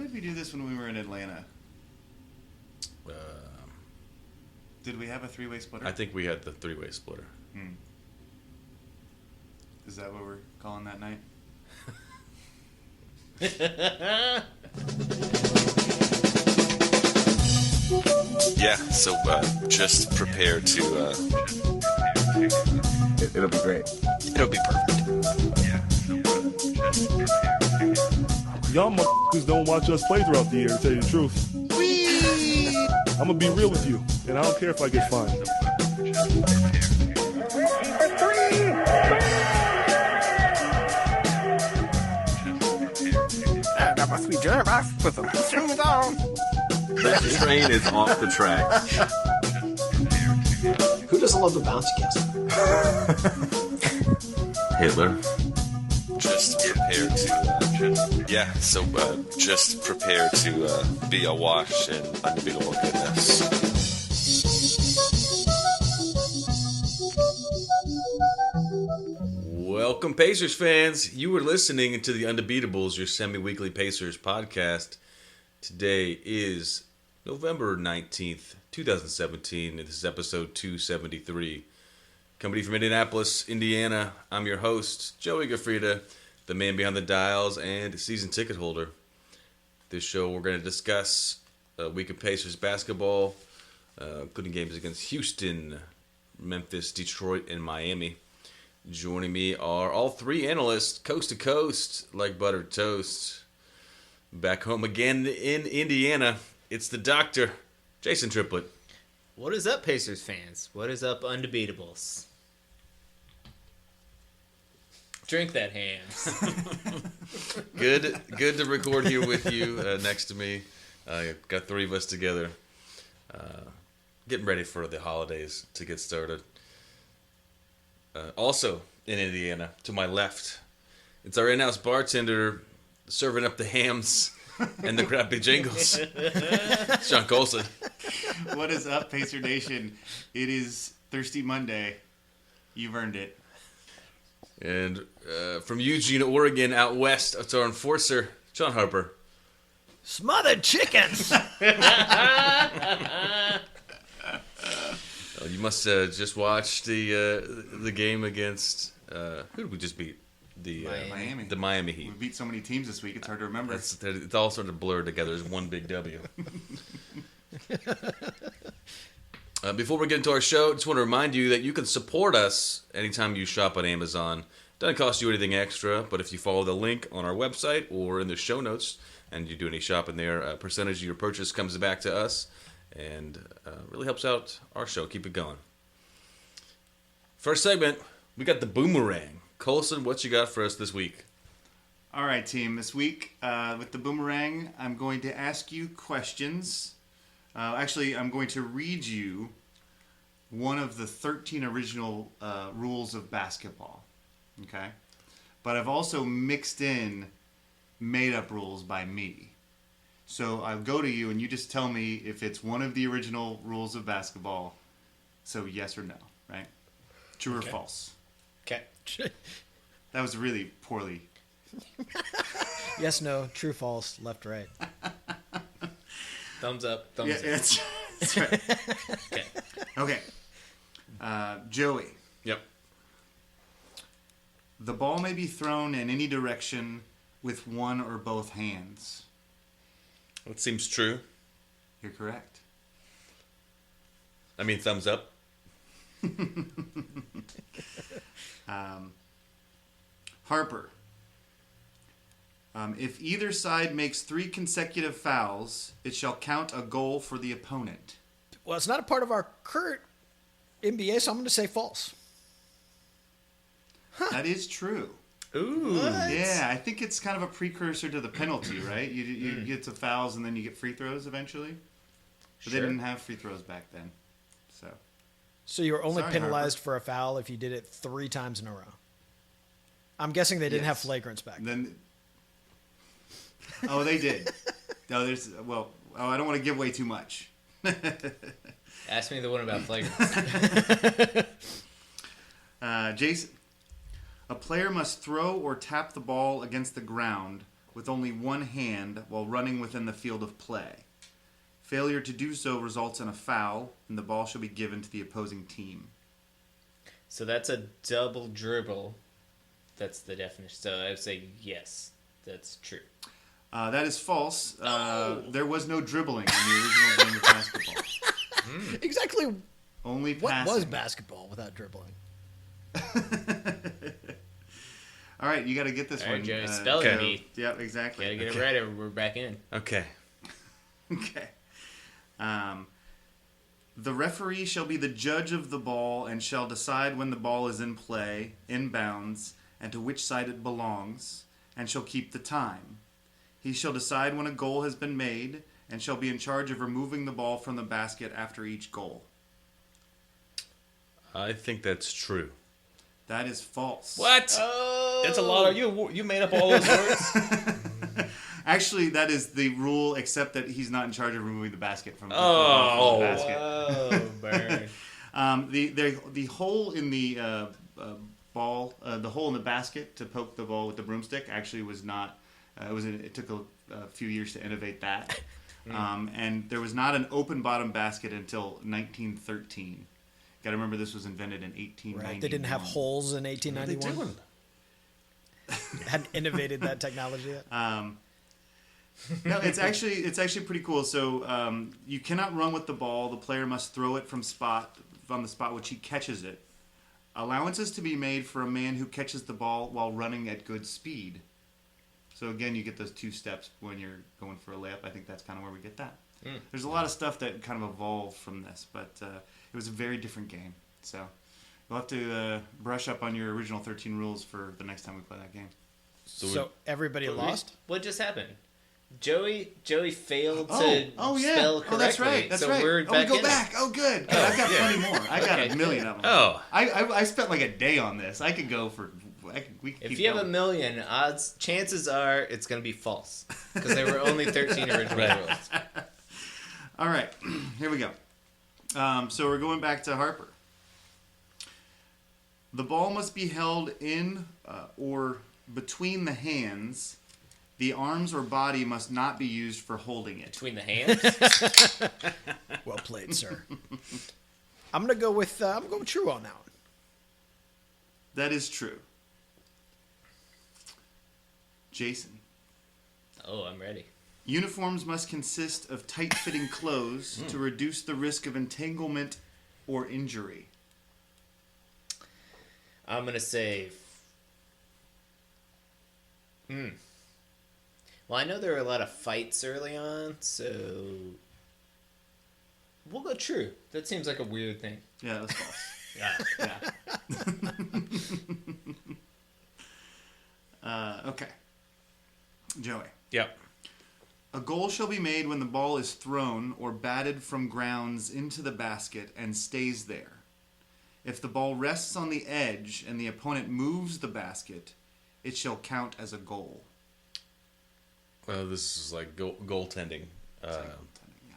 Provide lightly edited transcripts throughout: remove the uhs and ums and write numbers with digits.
did we do this when we were in Atlanta? Did we have a three-way splitter? I think we had the three-way splitter. Is that what we're calling that night? Yeah, so just prepare to... It'll be great. It'll be perfect. Y'all motherfuckers don't watch us play throughout the year, to tell you the truth. I'm gonna be real with you, and I don't care if I get fined. That must be Jeremiah with them. That train is off the tracks. Who doesn't love the bouncy castle? Hitler. Just prepare to... just prepare to be awash in unbeatable goodness. Welcome, Pacers fans. You were listening to the Undebeatables, your semi-weekly Pacers podcast. Today is November 19th, 2017. This is episode 273. Coming from Indianapolis, Indiana, I'm your host, Joey Gaffrida, the man behind the dials and season ticket holder. This show, we're going to discuss a week of Pacers basketball, including games against Houston, Memphis, Detroit, and Miami. Joining me are all three analysts, coast to coast, like buttered toast. Back home again in Indiana, it's the doctor, Jason Triplett. What is up, Pacers fans? What is up, Undebeatables? Drink that, hands. Good to record here with you next to me. Got three of us together. Getting ready for the holidays to get started. Also in Indiana, to my left, it's our in-house bartender serving up the hams and the crappy jingles. Sean Colson. What is up, Pacer Nation? It is Thirsty Monday. You've earned it. And from Eugene, Oregon, out west, it's our enforcer, John Harper. Smothered chickens! You must just watch the game against who did we just beat? Miami. The Miami Heat. We beat so many teams this week, it's hard to remember. It's all sort of blurred together as one big W. Before we get into our show, just want to remind you that you can support us anytime you shop on Amazon. Doesn't cost you anything extra, but if you follow the link on our website or in the show notes and you do any shopping there, a percentage of your purchase comes back to us and really helps out our show. Keep it going. First segment, we got the boomerang. Colson, what you got for us this week? All right, team. This week, with the boomerang, I'm going to ask you questions. Actually, I'm going to read you one of the 13 original rules of basketball. Okay? But I've also mixed in made-up rules by me. So I'll go to you, and you just tell me if it's one of the original rules of basketball. So yes or no, right? True or false? Okay. That was really poorly. Yes, no, true, false, left, right. Thumbs up, thumbs Yeah, up. that's right. Okay. Okay. Joey. Yep. The ball may be thrown in any direction with one or both hands. That seems true. You're correct. I mean, thumbs up. Harper. If either side makes 3 consecutive fouls, it shall count a goal for the opponent. Well, it's not a part of our current NBA, so I'm going to say false. That is true. Ooh. Yeah, I think it's kind of a precursor to the penalty, right? You get to fouls and then you get free throws eventually. But they didn't have free throws back then. So you were only Sorry, penalized Harper. for a foul if you did it 3 times in a row. I'm guessing they didn't have Yes. flagrants back then. Oh, they did. No, I don't want to give away too much. Ask me the one about flagrants. Jason, a player must throw or tap the ball against the ground with only one hand while running within the field of play. Failure to do so results in a foul, and the ball shall be given to the opposing team. So that's a double dribble. That's the definition. So I would say yes, that's true. That is false. There was no dribbling in the original game of basketball. Exactly Only what passing. was basketball without dribbling? All right, you got to get this All one. right, Joey, spelling bee. Yeah, exactly. Gotta get it right or we're back in. Okay. Okay. The referee shall be the judge of the ball and shall decide when the ball is in play, in bounds, and to which side it belongs, and shall keep the time. He shall decide when a goal has been made, and shall be in charge of removing the ball from the basket after each goal. I think that's true. That is false. What? Oh, That's a lot of you made up all those words? Actually, that is the rule, except that he's not in charge of removing the basket from the basket. Oh, burn. The hole in the ball, the hole in the basket to poke the ball with the broomstick actually was not. It took a few years to innovate that, and there was not an open bottom basket until 1913. Got to remember this was invented in 1891. Right. They didn't have holes in 1891. Hadn't innovated that technology yet. No, it's actually pretty cool. So you cannot run with the ball. The player must throw it from the spot which he catches it. Allowances to be made for a man who catches the ball while running at good speed. So again, you get those two steps when you're going for a layup. I think that's kind of where we get that. There's a lot of stuff that kind of evolved from this, but it was a very different game. So you'll have to brush up on your original 13 rules for the next time we play that game. So everybody lost? What just happened? Joey failed to yeah. spell correctly. That's right. That's so right. We're we back go in back. Oh, good. I've got plenty more. I got Okay, a million of them. Oh. I spent like a day on this. I could go for. We could If keep you have going. a million, chances are it's going to be false because there were only 13 original rules. All right, here we go. So we're going back to Harper. The ball must be held in or between the hands. The arms or body must not be used for holding it. Between the hands? Well played, sir. I'm gonna go with true on that one. That is true. Jason. Oh, I'm ready. Uniforms must consist of tight-fitting clothes to reduce the risk of entanglement or injury. I'm going to say... Well, I know there were a lot of fights early on, so... We'll go true. That seems like a weird thing. Yeah, that's false. Yeah. Okay. Joey. Yep. A goal shall be made when the ball is thrown or batted from grounds into the basket and stays there. If the ball rests on the edge and the opponent moves the basket, it shall count as a goal. Well, this is like goaltending. It's like goaltending, yeah.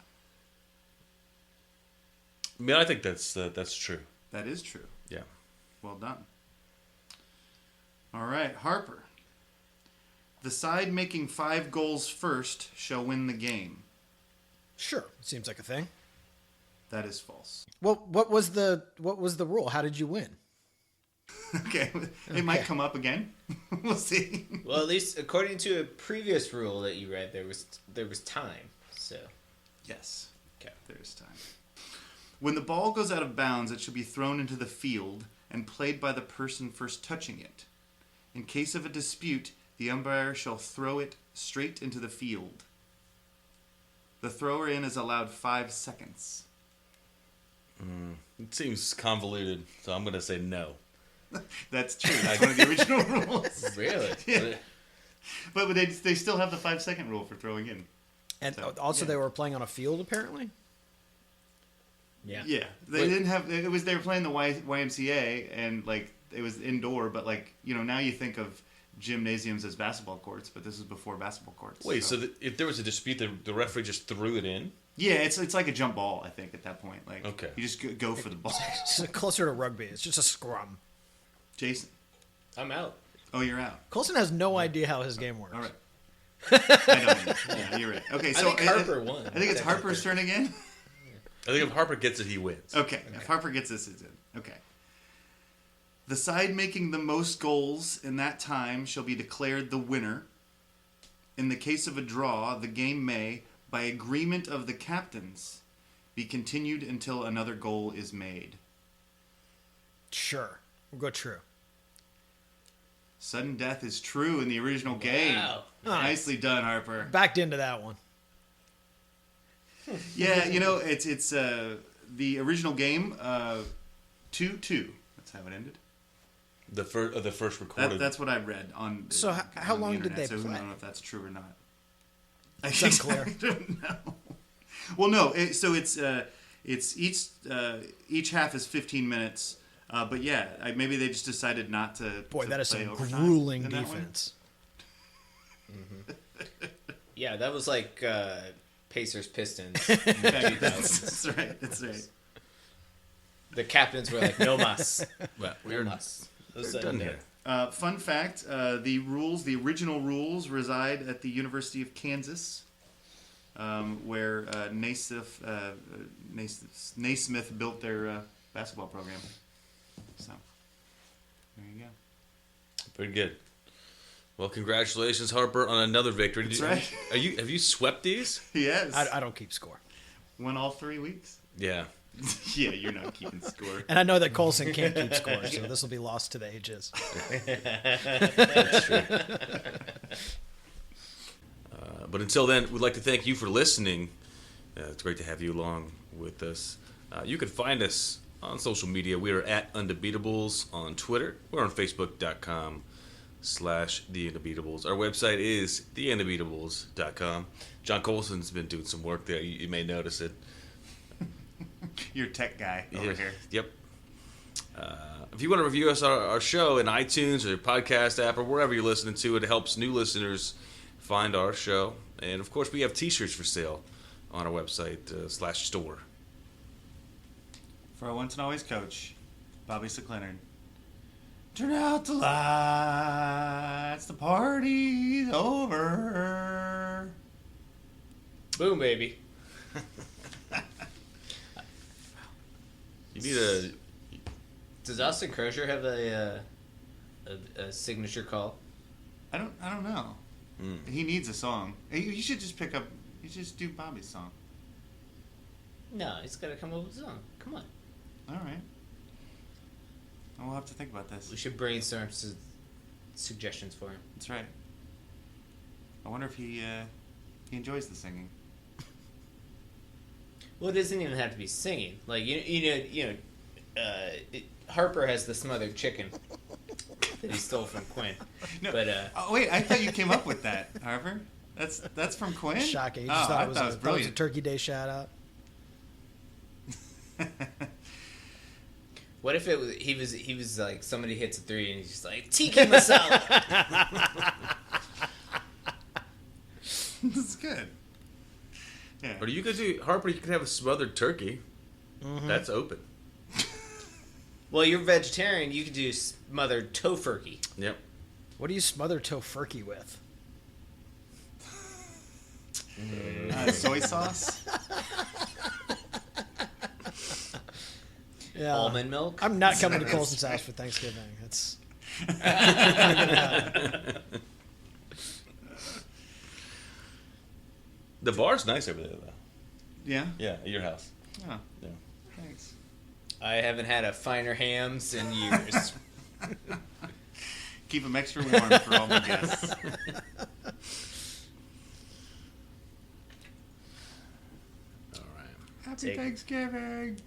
I mean, I think that's true. That is true. Yeah. Well done. All right, Harper. The side making 5 goals first shall win the game. Sure, seems like a thing. That is false. Well, what was the rule? How did you win? Okay, it might come up again. We'll see. Well, at least according to a previous rule that you read, there was time. So Yes. Okay. There is time. When the ball goes out of bounds, it should be thrown into the field and played by the person first touching it. In case of a dispute, the umpire shall throw it straight into the field. The thrower in is allowed 5 seconds. It seems convoluted, so I'm going to say no. That's true. That's one of the original rules. really, Yeah. But they still have the 5-second rule for throwing in. And So, also, yeah. they were playing on a field, apparently. yeah. Yeah, they didn't have. They were playing the YMCA and like it was indoor, but like now you think of gymnasiums as basketball courts, but this is before basketball courts. Wait, so if there was a dispute, the referee just threw it in? Yeah, it's like a jump ball. I think at that point, like Okay. you just go for the ball. It's closer to rugby. It's just a scrum. Jason, I'm out. oh, you're out. Colson has no idea how his game works. All right, I don't. Yeah, you're right. Okay, I so think Harper won. I think it's Harper's turn again. I think if Harper gets it, he wins. Okay, if Harper gets this, it's in. Okay. The side making the most goals in that time shall be declared the winner. In the case of a draw, the game may, by agreement of the captains, be continued until another goal is made. Sure. We'll go true. Sudden death is true in the original game. Wow. Nicely done, Harper. Backed into that one. Yeah, it's the original game 2-2. That's how it ended. The first recorded. That's what I read on. So how on the long did internet, they so play? I don't know if that's true or not. It's unclear. I don't know. Well, no. So it's each half is 15 minutes. But yeah, maybe they just decided not to. Boy, that is play some overtime grueling in that one. defense. Yeah, that was like Pacers Pistons. That's right. That's right. The captains were like, no mas. Well, No mas. we're done here. Fun fact: the original rules, reside at the University of Kansas, where Naismith built their basketball program. So there you go. Very good. Well, congratulations, Harper, on another victory. That's right. Have you swept these? Yes. I don't keep score. Won all 3 weeks. Yeah. Yeah, you're not keeping score. And I know that Colson can't keep score, so this will be lost to the ages. That's true. But until then, we'd like to thank you for listening. It's great to have you along with us. You can find us on social media. We are at Undebeatables on Twitter. We're on Facebook.com/The Undebeatables. Our website is TheUndebeatables.com. John Colson's been doing some work there. You may notice it. You're a tech guy over here. Yep. If you want to review us our show in iTunes or your podcast app or wherever you're listening to it, helps new listeners find our show. And of course, we have T-shirts for sale on our website /store. For our once and always coach, Bobby Seclinard. Turn out the lights, the party's over. Boom, baby. You need a. Does Austin Crozier have a signature call? I don't know. He needs a song. You should just pick up. You should just do Bobby's song. No, he's got to come up with a song. Come on. All right. We'll have to think about this. We should brainstorm suggestions for him. That's right. I wonder if he enjoys the singing. Well, it doesn't even have to be singing. Like Harper has the smothered chicken that he stole from Quinn. No. But Oh wait, I thought you came up with that, Harper. That's from Quinn. Shocking. You Oh, just thought I it was, thought it was a brilliant. Turkey Day shout out. what if it was he was like somebody hits a three and he's just like tiki masala. That's good. Yeah. Or you could do Harper. You could have a smothered turkey. Mm-hmm. That's open. Well, you're vegetarian. You could do smothered tofurkey. Yep. What do you smother tofurkey with? Soy sauce. Yeah. Almond milk. I'm not coming to Colson's house for Thanksgiving. It's The bar's nice over there, though. Yeah. Yeah, at your house. Oh, Yeah. thanks. I haven't had a finer hams in years. Keep them extra warm for all my guests. All right. Happy Thanksgiving.